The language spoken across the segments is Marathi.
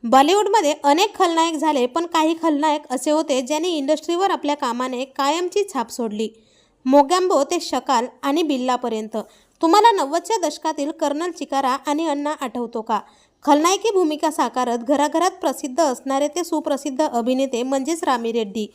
बॉलिवूडमध्ये अनेक खलनायक झाले, पण काही खलनायक असे होते ज्यांनी इंडस्ट्रीवर आपल्या कामाने कायमची छाप सोडली. मोगॅम्बो ते शकाल आणि बिल्लापर्यंत. तुम्हाला 90च्या दशकातील कर्नल चिकारा आणि अण्णा आठवतो का? खलनायकी भूमिका साकारत घराघरात प्रसिद्ध असणारे ते सुप्रसिद्ध अभिनेते म्हणजेच रामी रेड्डी.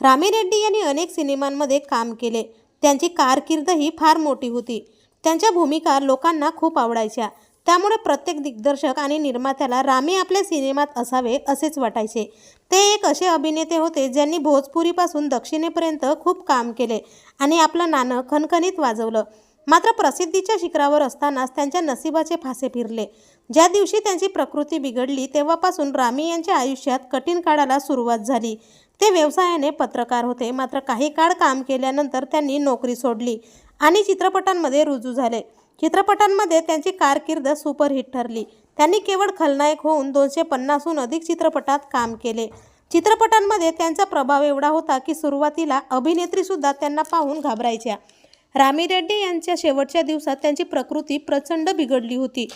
रामी रेड्डी यांनी अनेक सिनेमांमध्ये काम केले. त्यांची कारकीर्दही फार मोठी होती. त्यांच्या भूमिका लोकांना खूप आवडायच्या. त्यामुळे प्रत्येक दिग्दर्शक आणि निर्मात्याला रामी आपल्या सिनेमात असावे असेच वाटायचे. ते एक असे अभिनेते होते ज्यांनी भोजपुरीपासून दक्षिणेपर्यंत खूप काम केले आणि आपलं नाणं खणखणीत वाजवलं. मात्र प्रसिद्धीच्या शिखरावर असतानाच त्यांच्या नशिबाचे फासे फिरले. ज्या दिवशी त्यांची प्रकृती बिघडली तेव्हापासून रामी यांच्या आयुष्यात कठीण काळाला सुरुवात झाली. ते व्यवसायाने पत्रकार होते. मात्र काही काळ काम केल्यानंतर त्यांनी नोकरी सोडली आणि चित्रपटांमध्ये रुजू झाले. चित्रपटांमध्ये त्यांची कारकीर्द सुपरहिट ठरली. त्यांनी केवळ खलनायक होऊन 250हून अधिक चित्रपटात काम केले. चित्रपटांमध्ये त्यांचा प्रभाव एवढा होता की सुरुवातीला अभिनेत्रीसुद्धा त्यांना पाहून घाबरायच्या. रामी रेड्डी यांच्या शेवटच्या दिवसात त्यांची प्रकृती प्रचंड बिघडली होती.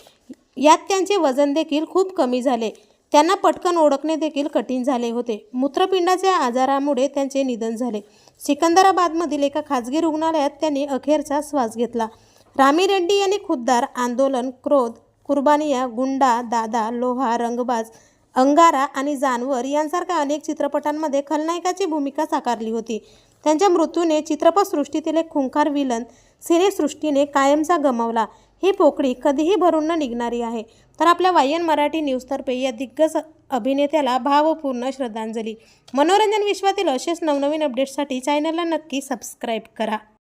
यात त्यांचे वजन देखील खूप कमी झाले. त्यांना पटकन ओळखणे देखील कठीण झाले होते. मूत्रपिंडाच्या आजारामुळे त्यांचे निधन झाले. सिकंदराबादमधील एका खाजगी रुग्णालयात त्यांनी अखेरचा श्वास घेतला. रामी रेड्डी यांनी खुद्दार, आंदोलन, क्रोध, कुर्बानिया, गुंडा, दादा, लोहा, रंगबाज, अंगारा आणि जानवर यांसारख्या अनेक चित्रपटांमध्ये खलनायकाची भूमिका साकारली होती. त्यांच्या मृत्यूने चित्रपटसृष्टीतील एक खुंखार विलन सिनेसृष्टीने कायमचा गमावला. ही पोकळी कधीही भरून न निघणारी आहे. तर आपल्या वायन मराठी न्यूजतर्फे या दिग्गज अभिनेत्याला भावपूर्ण श्रद्धांजली. मनोरंजन विश्वातील असेच नवनवीन अपडेट्ससाठी चॅनलला नक्की सबस्क्राईब करा.